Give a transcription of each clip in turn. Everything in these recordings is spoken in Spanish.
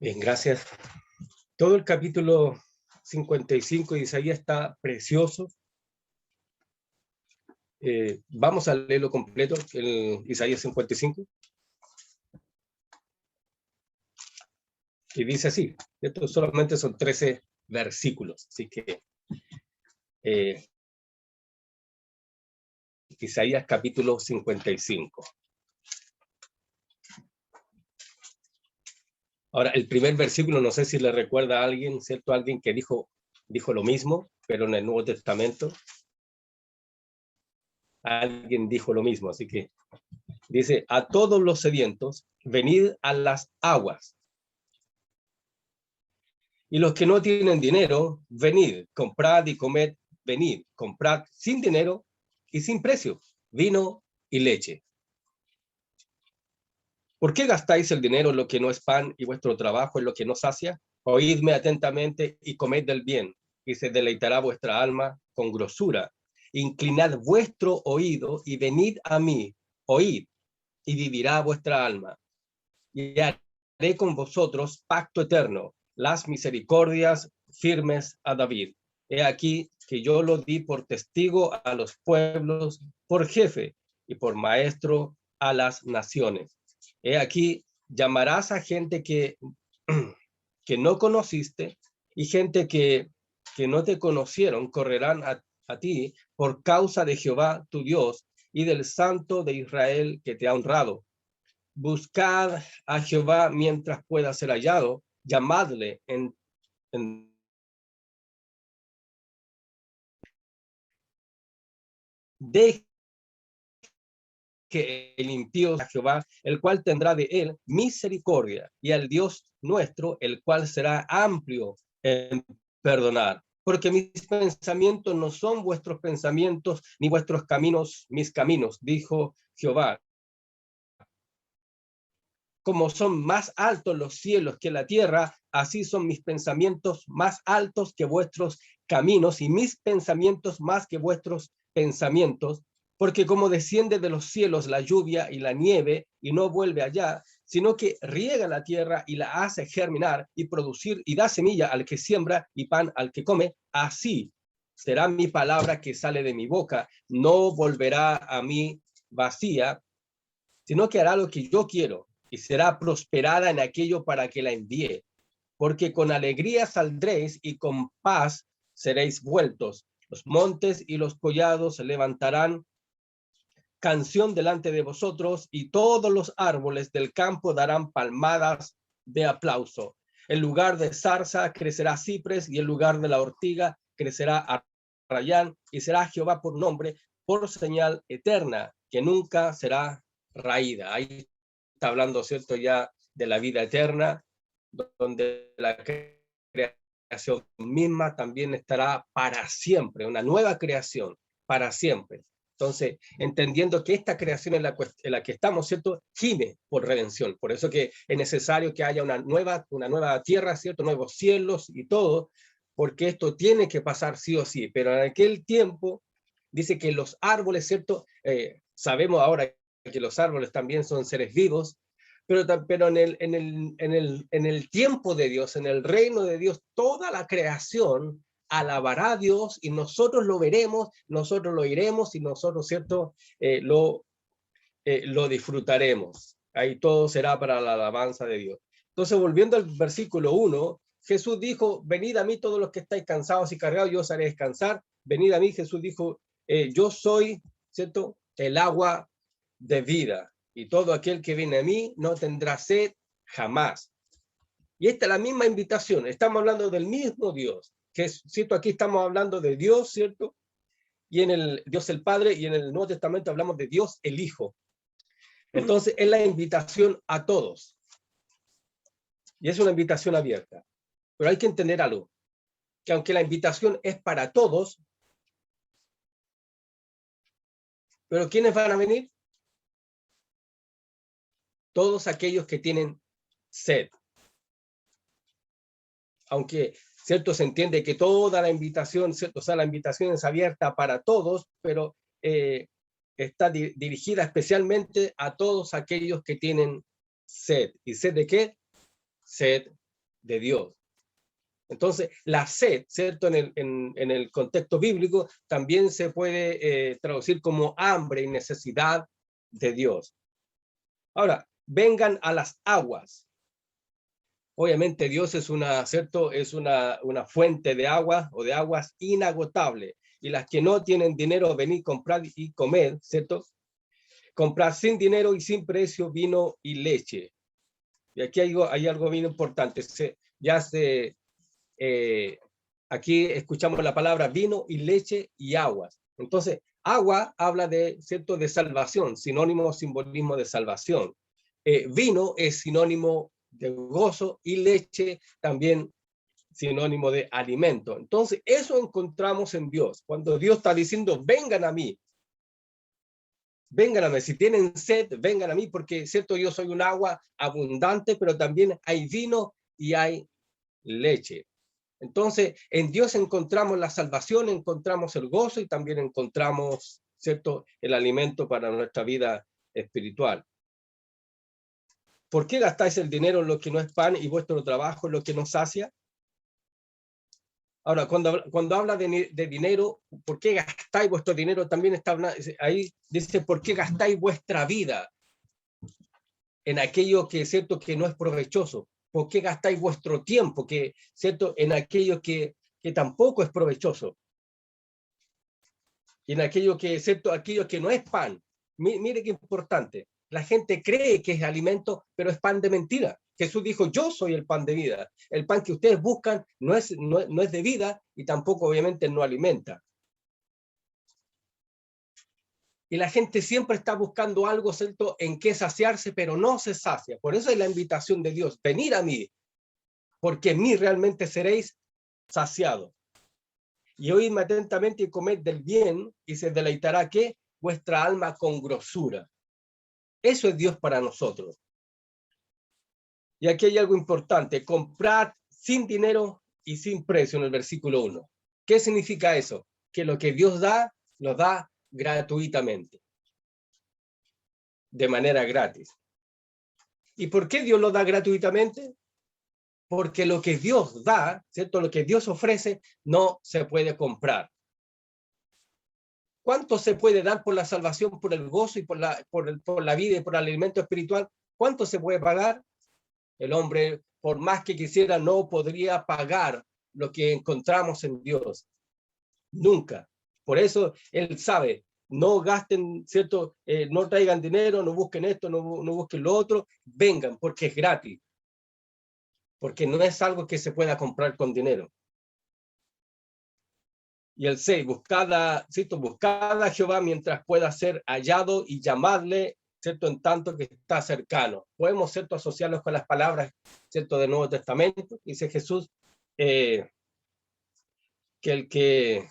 Bien, gracias. Todo el capítulo 55 de Isaías está precioso. Vamos a leerlo completo, el Isaías 55. Y dice así, esto solamente son 13 versículos, así que Isaías capítulo 55. Ahora, el primer versículo, no sé si le recuerda a alguien, ¿cierto? Alguien que dijo lo mismo, pero en el Nuevo Testamento. Alguien dijo lo mismo, así que dice, a todos los sedientos, venid a las aguas. Y los que no tienen dinero, venid, comprad y comed, venid, comprad sin dinero y sin precio, vino y leche. ¿Por qué gastáis el dinero en lo que no es pan y vuestro trabajo en lo que no sacia? Oídme atentamente y comed del bien, y se deleitará vuestra alma con grosura. Inclinad vuestro oído y venid a mí, oíd, y vivirá vuestra alma. Y haré con vosotros pacto eterno, las misericordias firmes a David. He aquí que yo lo di por testigo a los pueblos, por jefe y por maestro a las naciones. He aquí llamarás a gente que no conociste, y gente que no te conocieron correrán a ti por causa de Jehová tu Dios y del Santo de Israel que te ha honrado. Buscad a Jehová mientras pueda ser hallado, llamadle de que el impío a Jehová, el cual tendrá de él misericordia, y al Dios nuestro, el cual será amplio en perdonar. Porque mis pensamientos no son vuestros pensamientos, ni vuestros caminos mis caminos, dijo Jehová. Como son más altos los cielos que la tierra, así son mis pensamientos más altos que vuestros caminos, y mis pensamientos más que vuestros pensamientos. Porque como desciende de los cielos la lluvia y la nieve, y no vuelve allá, sino que riega la tierra y la hace germinar y producir, y da semilla al que siembra y pan al que come, así será mi palabra que sale de mi boca. No volverá a mí vacía, sino que hará lo que yo quiero, y será prosperada en aquello para que la envíe. Porque con alegría saldréis y con paz seréis vueltos. Los montes y los collados se levantarán canción delante de vosotros, y todos los árboles del campo darán palmadas de aplauso. En lugar de zarza crecerá cipres, y en lugar de la ortiga crecerá arrayán, y será Jehová por nombre, por señal eterna, que nunca será raída. Ahí está hablando, ¿cierto?, ya de la vida eterna, donde la creación misma también estará para siempre, una nueva creación para siempre. Entonces, entendiendo que esta creación en la que estamos, ¿cierto?, gime por redención. Por eso que es necesario que haya una nueva tierra, ¿cierto?, nuevos cielos y todo, porque esto tiene que pasar sí o sí. Pero en aquel tiempo, dice que los árboles, ¿cierto?, sabemos ahora que los árboles también son seres vivos, pero en el tiempo de Dios, en el reino de Dios, toda la creación alabará a Dios, y nosotros lo veremos, nosotros lo iremos, y nosotros, ¿cierto?, lo disfrutaremos. Ahí todo será para la alabanza de Dios. Entonces, volviendo al versículo 1, Jesús dijo, venid a mí todos los que estáis cansados y cargados, yo os haré descansar. Venid a mí, Jesús dijo, yo soy, ¿cierto?, el agua de vida, y todo aquel que viene a mí no tendrá sed jamás. Y esta es la misma invitación, estamos hablando del mismo Dios, que es, ¿cierto? Aquí estamos hablando de Dios, ¿cierto? Y en el Dios el Padre, y en el Nuevo Testamento hablamos de Dios el Hijo. Entonces es la invitación a todos, y es una invitación abierta. Pero hay que entender algo, que aunque la invitación es para todos, ¿pero quiénes van a venir? Todos aquellos que tienen sed. Aunque, ¿cierto?, se entiende que toda la invitación, ¿cierto?, o sea, la invitación es abierta para todos, pero está dirigida especialmente a todos aquellos que tienen sed. ¿Y sed de qué? Sed de Dios. Entonces, la sed, ¿cierto? En el contexto bíblico también se puede traducir como hambre y necesidad de Dios. Ahora, vengan a las aguas. Obviamente Dios es ¿cierto? Es una fuente de agua o de aguas inagotable. Y las que no tienen dinero, venid, comprar y comer, ¿cierto? Comprar sin dinero y sin precio vino y leche. Y aquí hay algo bien importante. Aquí escuchamos la palabra vino y leche y aguas. Entonces, agua habla ¿cierto? De salvación, sinónimo o simbolismo de salvación. Vino es sinónimo de gozo y leche también sinónimo de alimento. Entonces, eso encontramos en Dios. Cuando Dios está diciendo, vengan a mí, si tienen sed, vengan a mí, porque cierto, yo soy un agua abundante, pero también hay vino y hay leche. Entonces, en Dios encontramos la salvación, encontramos el gozo y también encontramos, ¿cierto?, el alimento para nuestra vida espiritual. ¿Por qué gastáis el dinero en lo que no es pan y vuestro trabajo en lo que no sacia? Ahora, cuando habla de dinero, ¿por qué gastáis vuestro dinero? También está ahí, dice, ¿por qué gastáis vuestra vida en aquello que, ¿cierto?, que no es provechoso? ¿Por qué gastáis vuestro tiempo, ¿cierto?, en aquello que tampoco es provechoso? Y en aquello que, ¿cierto?, aquello que no es pan. Mire qué importante. La gente cree que es alimento, pero es pan de mentira. Jesús dijo, yo soy el pan de vida. El pan que ustedes buscan no es de vida y tampoco obviamente no alimenta. Y la gente siempre está buscando algo, ¿cierto?, en qué saciarse, pero no se sacia. Por eso es la invitación de Dios, venid a mí, porque en mí realmente seréis saciados. Y oídme atentamente y comed del bien, y se deleitará ¿qué? Vuestra alma con grosura. Eso es Dios para nosotros. Y aquí hay algo importante, comprad sin dinero y sin precio en el versículo 1. ¿Qué significa eso? Que lo que Dios da, lo da gratuitamente, de manera gratis. ¿Y por qué Dios lo da gratuitamente? Porque lo que Dios da, ¿cierto? Lo que Dios ofrece no se puede comprar. ¿Cuánto se puede dar por la salvación, por el gozo y por la vida y por el alimento espiritual? ¿Cuánto se puede pagar? El hombre, por más que quisiera, no podría pagar lo que encontramos en Dios. Nunca. Por eso Él sabe, no gasten, ¿cierto? No traigan dinero, no busquen esto, no busquen lo otro, vengan, porque es gratis. Porque no es algo que se pueda comprar con dinero. Y el 6, buscad a Jehová mientras pueda ser hallado y llamadle, ¿cierto?, en tanto que está cercano. Podemos, ¿cierto?, asociarlos con las palabras, ¿cierto?, del Nuevo Testamento. Dice Jesús que el que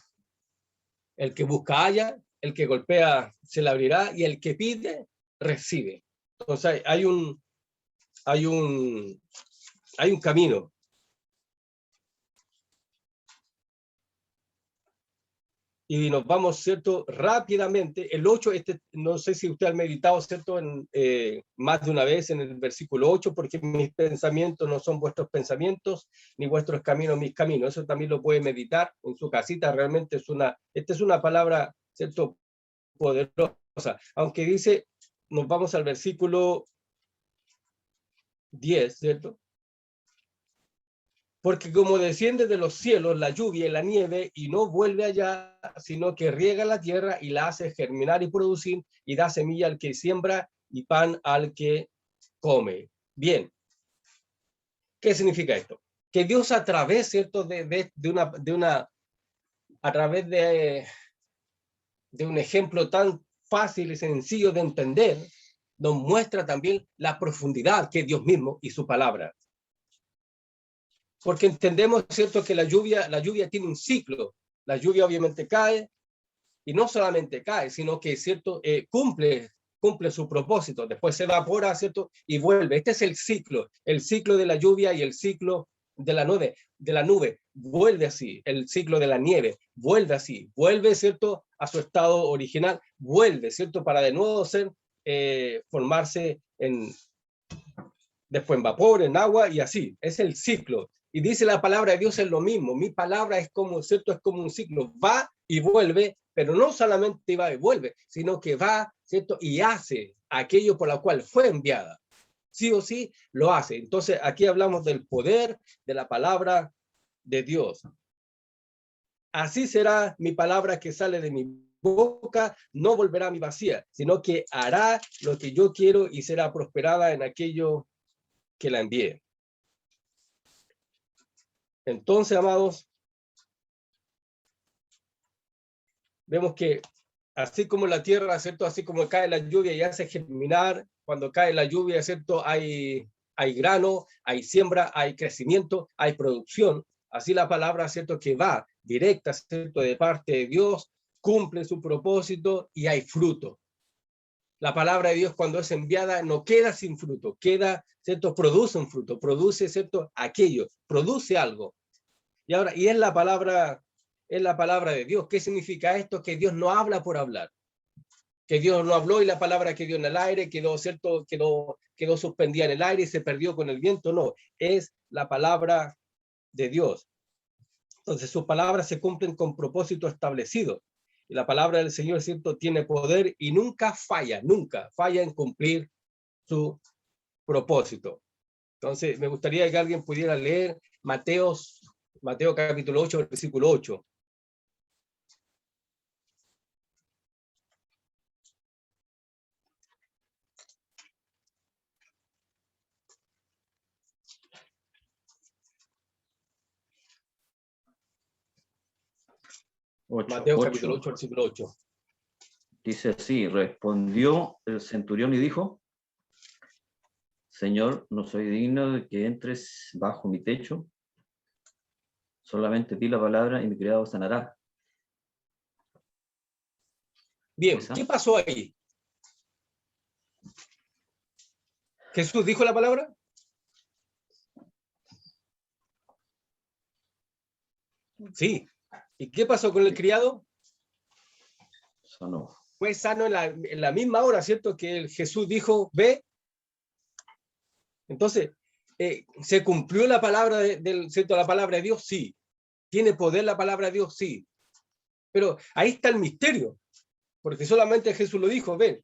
busca halla, el que golpea se le abrirá y el que pide recibe. Entonces hay un camino. Y nos vamos, ¿cierto?, rápidamente. El 8, no sé si usted ha meditado, ¿cierto?, más de una vez en el versículo 8, porque mis pensamientos no son vuestros pensamientos, ni vuestros caminos mis caminos. Eso también lo puede meditar en su casita. Realmente esta es una palabra, ¿cierto?, poderosa. Aunque dice, nos vamos al versículo 10, ¿cierto? Porque como desciende de los cielos la lluvia y la nieve y no vuelve allá, sino que riega la tierra y la hace germinar y producir y da semilla al que siembra y pan al que come. Bien, ¿qué significa esto? Que Dios a través, ¿cierto?, a través de un ejemplo tan fácil y sencillo de entender, nos muestra también la profundidad que es Dios mismo y su palabra. Porque entendemos, ¿cierto?, que la lluvia tiene un ciclo. La lluvia obviamente cae, y no solamente cae, sino que, ¿cierto?, cumple su propósito. Después se evapora, ¿cierto?, y vuelve. Este es el ciclo de la lluvia y el ciclo de la nube. Vuelve así. El ciclo de la nieve vuelve así. Vuelve, ¿cierto?, a su estado original. Vuelve, ¿cierto?, para de nuevo formarse después en vapor, en agua, y así. Es el ciclo. Y dice la palabra de Dios es lo mismo. Mi palabra es como, ¿cierto? Es como un ciclo. Va y vuelve, pero no solamente va y vuelve, sino que va, ¿cierto? Y hace aquello por lo cual fue enviada. Sí o sí, lo hace. Entonces, aquí hablamos del poder de la palabra de Dios. Así será mi palabra que sale de mi boca, no volverá a mi vacía, sino que hará lo que yo quiero y será prosperada en aquello que la envié. Entonces, amados, vemos que así como la tierra, ¿cierto? Así como cae la lluvia y hace germinar, cuando cae la lluvia, ¿cierto? Hay grano, hay siembra, hay crecimiento, hay producción. Así la palabra, ¿cierto? Que va directa, ¿cierto? De parte de Dios, cumple su propósito y hay fruto. La palabra de Dios cuando es enviada no queda sin fruto, queda, ¿cierto? Produce un fruto, produce, ¿cierto? Aquello, produce algo. Y ahora, y es la palabra de Dios. ¿Qué significa esto? Que Dios no habla por hablar. Que Dios no habló y la palabra quedó en el aire, quedó, ¿cierto? Quedó suspendida en el aire y se perdió con el viento. No, es la palabra de Dios. Entonces sus palabras se cumplen con propósito establecido. Y la palabra del Señor, ¿cierto? Tiene poder y nunca falla en cumplir su propósito. Entonces me gustaría que alguien pudiera leer Mateo capítulo 8, versículo 8. Mateo capítulo 8, versículo 8. Dice así, respondió el centurión y dijo, Señor, no soy digno de que entres bajo mi techo, solamente di la palabra y mi criado sanará. Bien, ¿qué pasó ahí? ¿Jesús dijo la palabra? Sí. ¿Y qué pasó con el criado? Sanó. Fue sano en la misma hora, ¿cierto? Que Jesús dijo, ve. Entonces, ¿se cumplió la palabra ¿cierto? La palabra de Dios? Sí. ¿Tiene poder la palabra de Dios? Sí. Pero ahí está el misterio, porque solamente Jesús lo dijo, ve,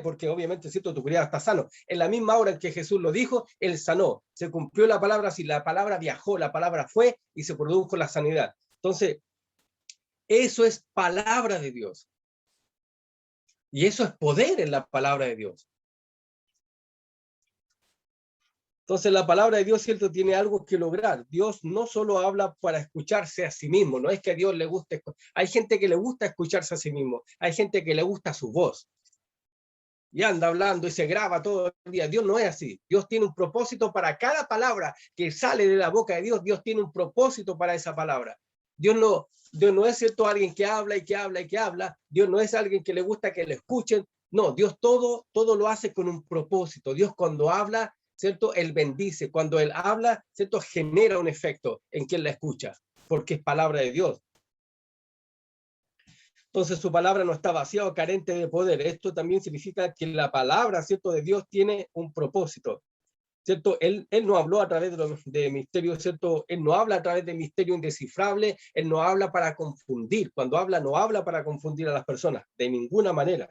porque obviamente, ¿cierto? Tu criado está sano. En la misma hora en que Jesús lo dijo, él sanó. Se cumplió la palabra, sí, la palabra viajó, la palabra fue y se produjo la sanidad. Entonces, eso es palabra de Dios. Y eso es poder en la palabra de Dios. Entonces la palabra de Dios, ¿cierto? Tiene algo que lograr. Dios no solo habla para escucharse a sí mismo, no es que a Dios le guste. Hay gente que le gusta escucharse a sí mismo, hay gente que le gusta su voz. Y anda hablando y se graba todo el día. Dios no es así. Dios tiene un propósito para cada palabra que sale de la boca de Dios. Dios tiene un propósito para esa palabra. Dios no es, ¿cierto? Alguien que habla y que habla y que habla. Dios no es alguien que le gusta que le escuchen. No, Dios todo lo hace con un propósito. Dios cuando habla, ¿cierto? Él bendice. Cuando Él habla, ¿cierto? Genera un efecto en quien la escucha, porque es palabra de Dios. Entonces su palabra no está vacía o carente de poder. Esto también significa que la palabra, ¿cierto? De Dios tiene un propósito, ¿cierto? Él no habló a través de misterios, ¿cierto? Él no habla a través de misterio indescifrable. Él no habla para confundir. Cuando habla, no habla para confundir a las personas, de ninguna manera.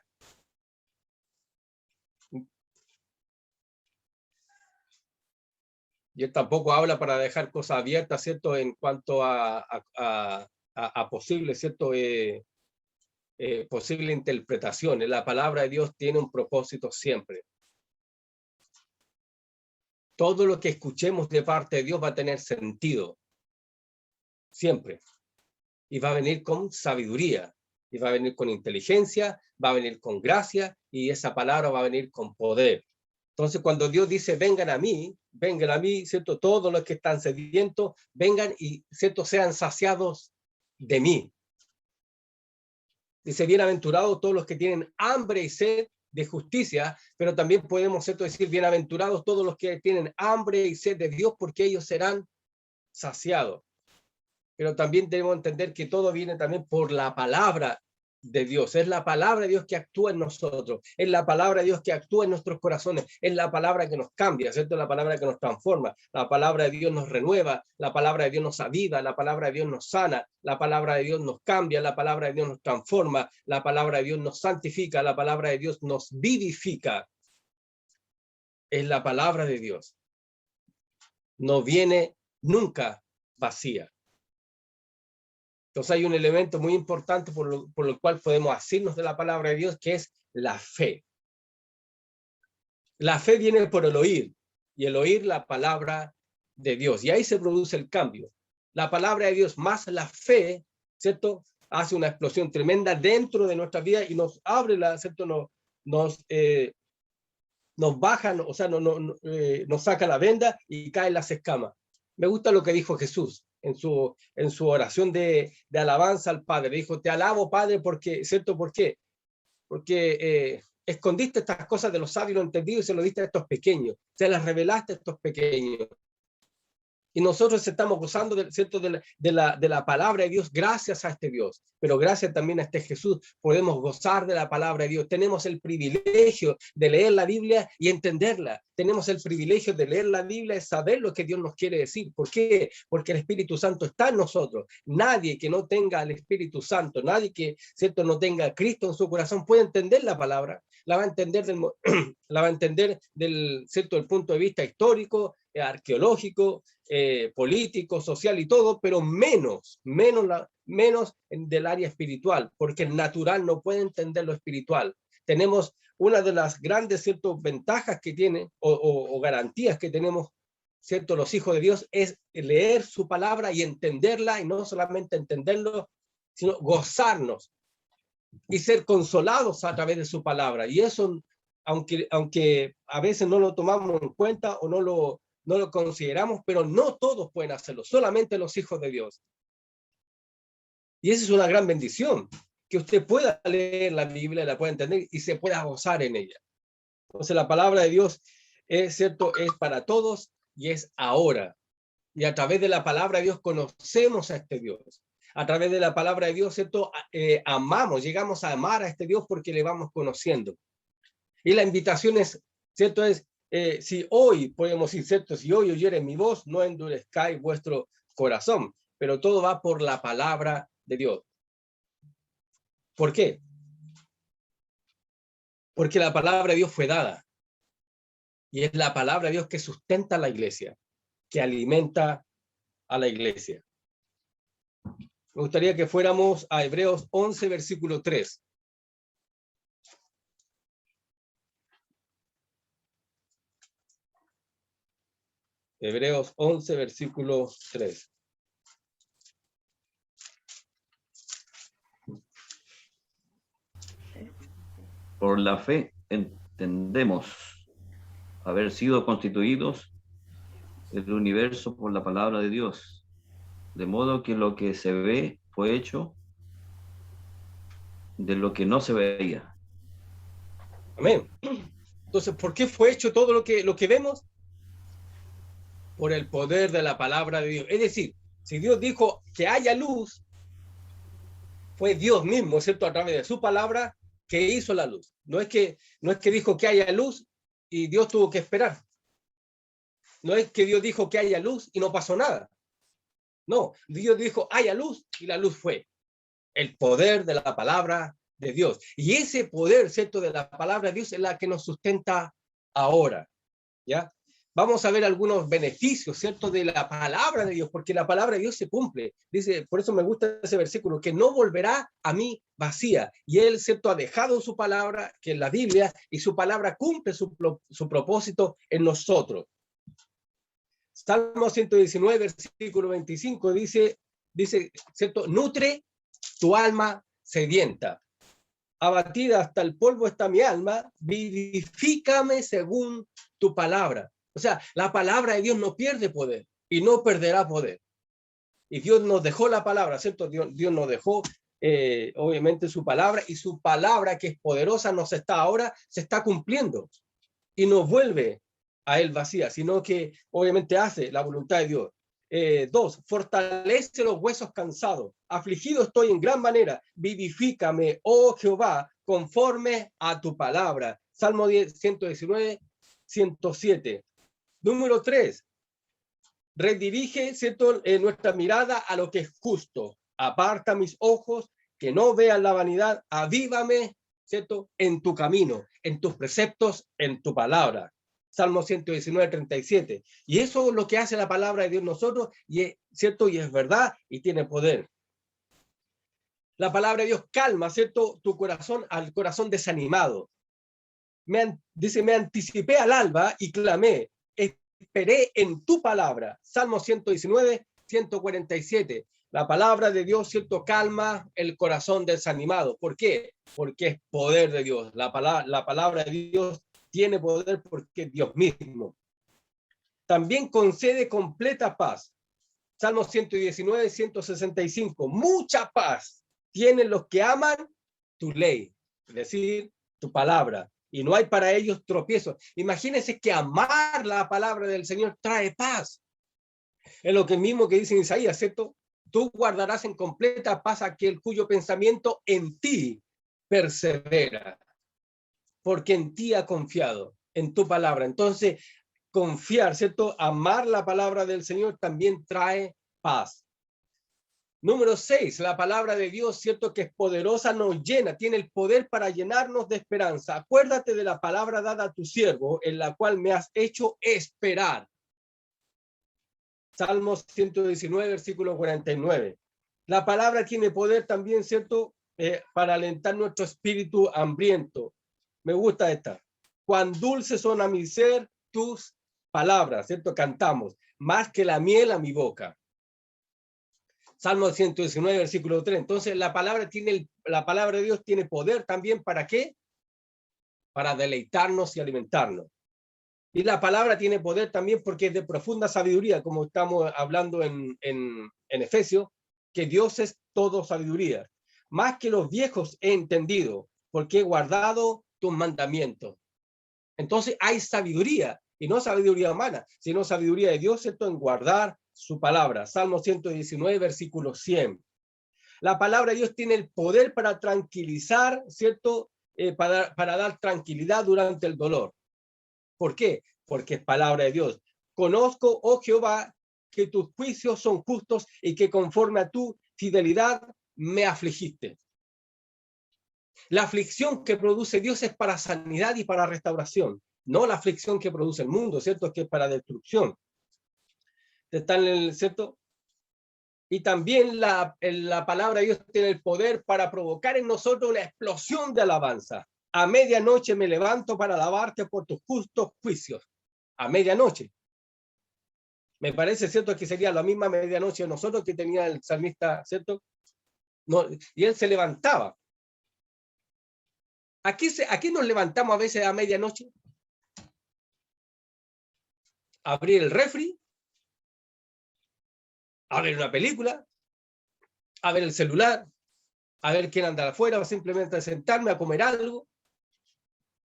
Y él tampoco habla para dejar cosas abiertas, ¿cierto? En cuanto a posible, ¿cierto? Posible interpretación. La palabra de Dios tiene un propósito siempre. Todo lo que escuchemos de parte de Dios va a tener sentido. Siempre. Y va a venir con sabiduría. Y va a venir con inteligencia. Va a venir con gracia. Y esa palabra va a venir con poder. Entonces, cuando Dios dice, vengan a mí, ¿cierto? Todos los que están sedientos, vengan y, ¿cierto? Sean saciados de mí. Dice, bienaventurados todos los que tienen hambre y sed de justicia, pero también podemos, ¿cierto? Decir, bienaventurados todos los que tienen hambre y sed de Dios, porque ellos serán saciados. Pero también debemos entender que todo viene también por la palabra de Dios, es la palabra de Dios que actúa en nosotros, es la palabra de Dios que actúa en nuestros corazones, es la palabra que nos cambia, ¿cierto? La palabra que nos transforma, la palabra de Dios nos renueva, la palabra de Dios nos aviva, la palabra de Dios nos sana, la palabra de Dios nos cambia, la palabra de Dios nos transforma, la palabra de Dios nos santifica, la palabra de Dios nos vivifica. Es la palabra de Dios. No viene nunca vacía. Entonces hay un elemento muy importante por lo cual podemos asirnos de la palabra de Dios, que es la fe. La fe viene por el oír, y el oír la palabra de Dios. Y ahí se produce el cambio. La palabra de Dios más la fe, ¿cierto? Hace una explosión tremenda dentro de nuestra vida y nos abre, ¿cierto? Nos baja, o sea, nos saca la venda y caen las escamas. Me gusta lo que dijo Jesús en su oración de alabanza al Padre. Dijo, te alabo, Padre, porque, ¿cierto? ¿Por qué? Porque escondiste estas cosas de los sabios y los entendidos y se lo diste a estos pequeños. Se las revelaste a estos pequeños. Y nosotros estamos gozando ¿cierto? de la palabra de Dios gracias a este Dios, pero gracias también a este Jesús podemos gozar de la palabra de Dios. Tenemos el privilegio de leer la Biblia y entenderla. Tenemos el privilegio de leer la Biblia y saber lo que Dios nos quiere decir. ¿Por qué? Porque el Espíritu Santo está en nosotros. Nadie que no tenga el Espíritu Santo, nadie que ¿cierto? No tenga a Cristo en su corazón puede entender la palabra. La va a entender del ¿cierto? Del punto de vista histórico, arqueológico, político, social y todo, pero menos del área espiritual, porque el natural no puede entender lo espiritual. Tenemos una de las grandes ¿cierto? Ventajas que tiene o garantías que tenemos ¿cierto? Los hijos de Dios es leer su palabra y entenderla, y no solamente entenderlo, sino gozarnos y ser consolados a través de su palabra. Y eso, aunque a veces no lo tomamos en cuenta o no lo consideramos, pero no todos pueden hacerlo, solamente los hijos de Dios. Y esa es una gran bendición, que usted pueda leer la Biblia, la pueda entender y se pueda gozar en ella. Entonces la palabra de Dios es cierto, es para todos y es ahora. Y a través de la palabra de Dios conocemos a este Dios. A través de la palabra de Dios, ¿cierto? Llegamos a amar a este Dios porque le vamos conociendo. Y la invitación es, ¿cierto? Si hoy, podemos decir, ¿cierto? Si hoy oyeren mi voz, no endurezcáis vuestro corazón. Pero todo va por la palabra de Dios. ¿Por qué? Porque la palabra de Dios fue dada. Y es la palabra de Dios que sustenta a la iglesia, que alimenta a la iglesia. Me gustaría que fuéramos a Hebreos 11, versículo 3. Hebreos 11, versículo 3. Por la fe entendemos haber sido constituidos el universo por la palabra de Dios, de modo que lo que se ve fue hecho de lo que no se veía. Amén. Entonces, ¿por qué fue hecho todo lo que vemos? Por el poder de la palabra de Dios. Es decir, si Dios dijo que haya luz, fue Dios mismo, ¿cierto? A través de su palabra que hizo la luz. No es que dijo que haya luz y Dios tuvo que esperar. No es que Dios dijo que haya luz y no pasó nada. No, Dios dijo haya luz y la luz fue. El poder de la palabra de Dios. Y ese poder, ¿cierto? De la palabra de Dios es la que nos sustenta ahora. ¿Ya? Vamos a ver algunos beneficios, ¿cierto? De la palabra de Dios, porque la palabra de Dios se cumple. Dice, por eso me gusta ese versículo, que no volverá a mí vacía. Y él, ¿cierto? Ha dejado su palabra, que es la Biblia, y su palabra cumple su propósito en nosotros. Salmo 119, versículo 25, dice, ¿cierto? Nutre tu alma sedienta. Abatida hasta el polvo está mi alma, vivifícame según tu palabra. O sea, la palabra de Dios no pierde poder y no perderá poder. Y Dios nos dejó la palabra, ¿cierto? Dios nos dejó, obviamente, su palabra, y su palabra, que es poderosa, se está cumpliendo y no vuelve a él vacía, sino que obviamente hace la voluntad de Dios. 2, fortalece los huesos cansados. Afligido estoy en gran manera. Vivifícame, oh Jehová, conforme a tu palabra. Salmo 119, 107. Número 3. Redirige, ¿cierto?, nuestra mirada a lo que es justo. Aparta mis ojos, que no vean la vanidad. Avívame, ¿cierto?, en tu camino, en tus preceptos, en tu palabra. Salmo 119, 37. Y eso es lo que hace la palabra de Dios en nosotros, y es cierto, y es verdad, y tiene poder. La palabra de Dios calma, ¿cierto?, tu corazón, al corazón desanimado. Dice, me anticipé al alba y clamé, esperé en tu palabra. Salmo 119, 147. La palabra de Dios, ¿cierto?, calma el corazón desanimado. ¿Por qué? Porque es poder de Dios. La palabra de Dios tiene poder porque es Dios mismo. También concede completa paz. Salmo 119, 165. Mucha paz tienen los que aman tu ley, es decir, tu palabra, y no hay para ellos tropiezos. Imagínense que amar la palabra del Señor trae paz. Es lo que mismo que dice en Isaías, ¿cierto? Tú guardarás en completa paz aquel cuyo pensamiento en ti persevera, porque en ti ha confiado, en tu palabra. Entonces, confiar, ¿cierto? Amar la palabra del Señor también trae paz. Número 6, la palabra de Dios, ¿cierto?, que es poderosa, nos llena, tiene el poder para llenarnos de esperanza. Acuérdate de la palabra dada a tu siervo, en la cual me has hecho esperar. Salmos 119, versículo 49. La palabra tiene poder también, ¿cierto?, para alentar nuestro espíritu hambriento. Me gusta esta. Cuán dulces son a mi ser tus palabras, ¿cierto? Cantamos, más que la miel a mi boca. Salmo 119, versículo 3. Entonces, la palabra de Dios tiene poder también, ¿para qué? Para deleitarnos y alimentarnos. Y la palabra tiene poder también porque es de profunda sabiduría, como estamos hablando en Efesios, que Dios es todo sabiduría. Más que los viejos he entendido, porque he guardado tus mandamientos. Entonces hay sabiduría, y no sabiduría humana, sino sabiduría de Dios, ¿cierto?, en guardar su palabra. Salmo 119, versículo 100. La palabra de Dios tiene el poder para tranquilizar, ¿cierto?, para dar tranquilidad durante el dolor. ¿Por qué? Porque es palabra de Dios. Conozco, oh Jehová, que tus juicios son justos y que conforme a tu fidelidad me afligiste. La aflicción que produce Dios es para sanidad y para restauración, no la aflicción que produce el mundo, ¿cierto? Es que es para destrucción. Está en el, ¿cierto? Y también la palabra de Dios tiene el poder para provocar en nosotros una explosión de alabanza. A medianoche me levanto para alabarte por tus justos juicios. A medianoche. Me parece, ¿cierto?, que sería la misma medianoche de nosotros que tenía el salmista, ¿cierto? No, y él se levantaba. ¿A qué nos levantamos a veces a medianoche? A abrir el refri, a ver una película, a ver el celular, a ver quién anda afuera, o simplemente a sentarme a comer algo.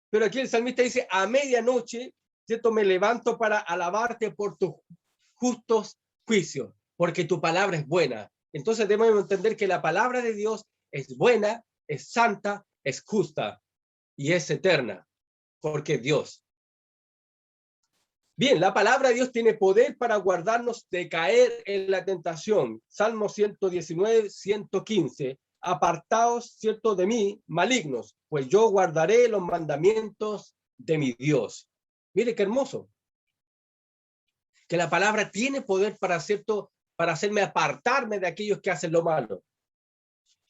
Pero aquí el salmista dice, a medianoche, ¿cierto?, me levanto para alabarte por tus justos juicios, porque tu palabra es buena. Entonces debemos entender que la palabra de Dios es buena, es santa, es justa y es eterna, porque es Dios. Bien, la palabra de Dios tiene poder para guardarnos de caer en la tentación. Salmo 119, 115. Apartaos, ¿cierto?, de mí, malignos, pues yo guardaré los mandamientos de mi Dios. Mire qué hermoso. Que la palabra tiene poder para, ¿cierto?, para hacerme apartarme de aquellos que hacen lo malo.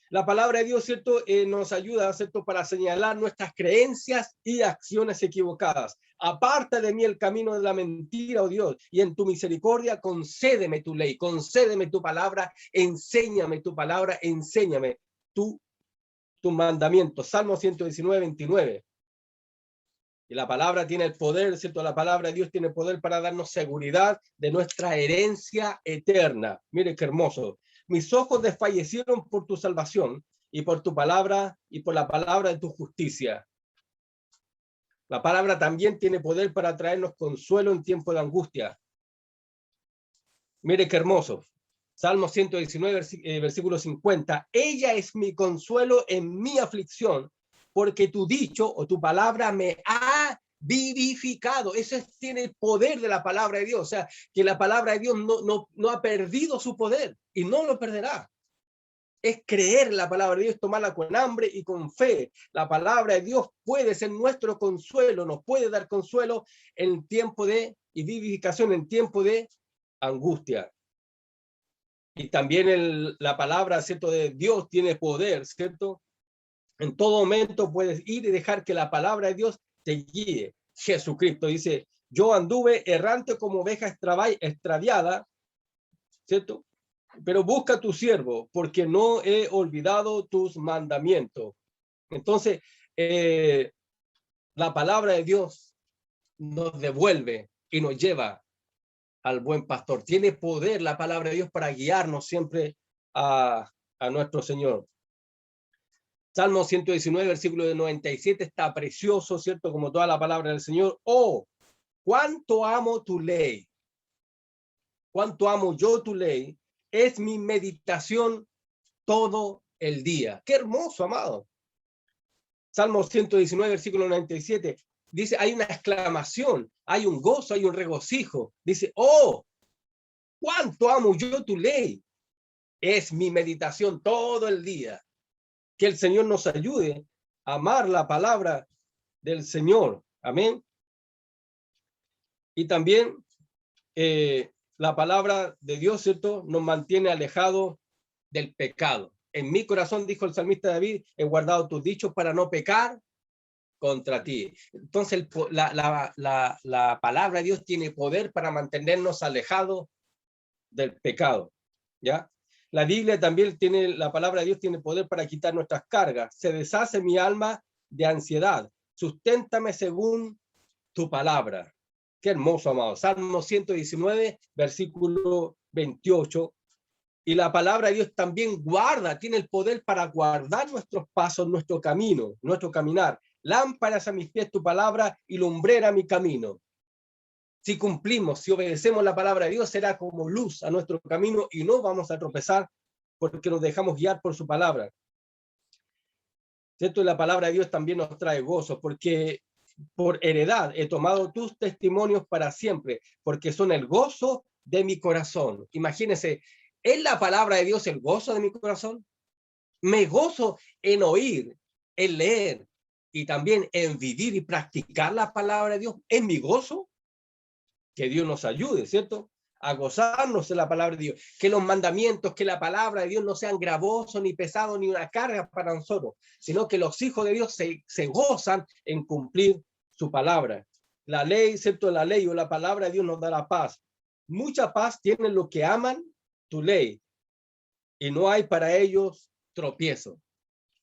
La palabra de Dios, ¿cierto?, nos ayuda, ¿cierto?, para señalar nuestras creencias y acciones equivocadas. Aparta de mí el camino de la mentira, oh Dios, y en tu misericordia concédeme tu ley, concédeme tu palabra, enséñame tu palabra, enséñame tu mandamiento. Salmo 119, 29. Y la palabra tiene el poder, ¿cierto? La palabra de Dios tiene poder para darnos seguridad de nuestra herencia eterna. Mire qué hermoso. Mis ojos desfallecieron por tu salvación y por tu palabra y por la palabra de tu justicia. La palabra también tiene poder para traernos consuelo en tiempo de angustia. Mire qué hermoso. Salmo 119, versículo 50. Ella es mi consuelo en mi aflicción, porque tu dicho o tu palabra me ha vivificado. Eso tiene el poder de la palabra de Dios. O sea, que la palabra de Dios no ha perdido su poder y no lo perderá. Es creer la palabra de Dios, tomarla con hambre y con fe. La palabra de Dios puede ser nuestro consuelo, nos puede dar consuelo en tiempo de y vivificación en tiempo de angustia. Y también la palabra, ¿cierto?, de Dios tiene poder, ¿cierto? En todo momento puedes ir y dejar que la palabra de Dios te guíe. Jesucristo dice, yo anduve errante como oveja extraviada, ¿cierto? Pero busca a tu siervo, porque no he olvidado tus mandamientos. Entonces, la palabra de Dios nos devuelve y nos lleva al buen pastor. Tiene poder la palabra de Dios para guiarnos siempre a nuestro Señor. Salmo 119, versículo 97, está precioso, ¿cierto? Como toda la palabra del Señor. Oh, cuánto amo tu ley. Cuánto amo yo tu ley. Es mi meditación todo el día. Qué hermoso, amado. Salmo 119, versículo 97. Dice, hay una exclamación, hay un gozo, hay un regocijo. Dice, oh, cuánto amo yo tu ley. Es mi meditación todo el día. Que el Señor nos ayude a amar la palabra del Señor. Amén. Y también la palabra de Dios, ¿cierto?, nos mantiene alejados del pecado. En mi corazón, dijo el salmista David, he guardado tus dichos para no pecar contra ti. Entonces, la palabra de Dios tiene poder para mantenernos alejados del pecado. ¿Ya? La Biblia también tiene, la palabra de Dios tiene poder para quitar nuestras cargas. Se deshace mi alma de ansiedad. Susténtame según tu palabra. Qué hermoso, amado. Salmo 119, versículo 28. Y la palabra de Dios también guarda, tiene el poder para guardar nuestros pasos, nuestro camino, nuestro caminar. Lámparas a mis pies tu palabra y lumbrera mi camino. Si cumplimos, si obedecemos la palabra de Dios, será como luz a nuestro camino y no vamos a tropezar porque nos dejamos guiar por su palabra. ¿Cierto? Y la palabra de Dios también nos trae gozo, porque por heredad he tomado tus testimonios para siempre, porque son el gozo de mi corazón. Imagínense, ¿es la palabra de Dios el gozo de mi corazón? Me gozo en oír, en leer y también en vivir y practicar la palabra de Dios. ¿Es mi gozo? Que Dios nos ayude, ¿cierto?, a gozarnos de la palabra de Dios. Que los mandamientos, que la palabra de Dios no sean gravosos, ni pesados, ni una carga para nosotros, sino que los hijos de Dios se gozan en cumplir su palabra. La ley, ¿cierto?, la ley o la palabra de Dios nos dará paz. Mucha paz tienen los que aman tu ley, y no hay para ellos tropiezo.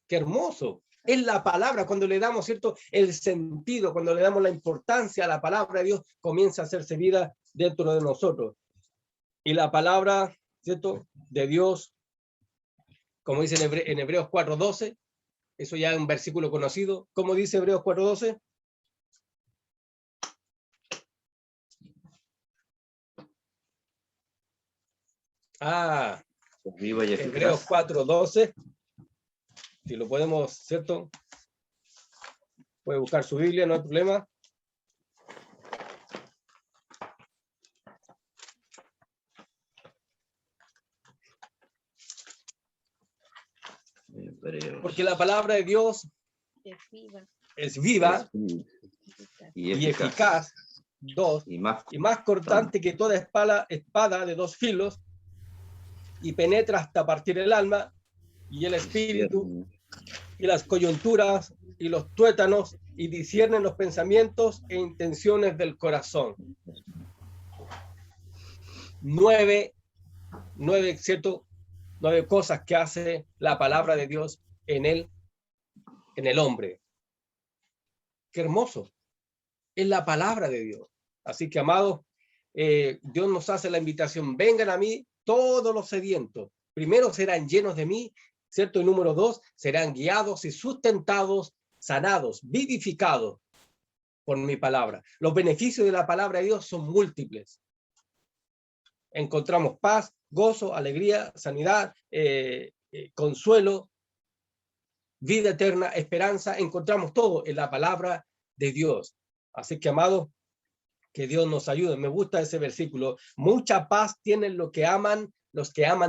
Qué hermoso. Es la palabra, cuando le damos, ¿cierto?, el sentido, cuando le damos la importancia a la palabra de Dios, comienza a hacerse vida dentro de nosotros. Y la palabra, ¿cierto?, de Dios, como dice en Hebreos 4:12, eso ya es un versículo conocido. ¿Cómo dice Hebreos 4:12? Viva y Hebreos 4:12. Si lo podemos, ¿cierto? Puede buscar su Biblia, no hay problema. Porque la palabra de Dios es viva y eficaz, y más cortante que toda espada de dos filos, y penetra hasta partir el alma y el espíritu y las coyunturas y los tuétanos, y disciernen los pensamientos e intenciones del corazón. 9, ¿cierto?, 9 cosas que hace la palabra de Dios en el hombre. Qué hermoso. Es la palabra de Dios. Así que, amados, Dios nos hace la invitación: vengan a mí todos los sedientos. Primero serán llenos de mí, ¿cierto? Y número 2, serán guiados y sustentados, sanados, vivificados por mi palabra. Los beneficios de la palabra de Dios son múltiples. Encontramos paz, gozo, alegría, sanidad, consuelo, vida eterna, esperanza. Encontramos todo en la palabra de Dios. Así que, amados, que Dios nos ayude. Me gusta ese versículo. Mucha paz tienen los que aman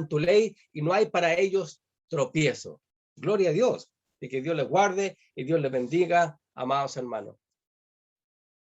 tu ley, y no hay para ellos tropiezo. Gloria a Dios. Y que Dios les guarde y Dios les bendiga, amados hermanos.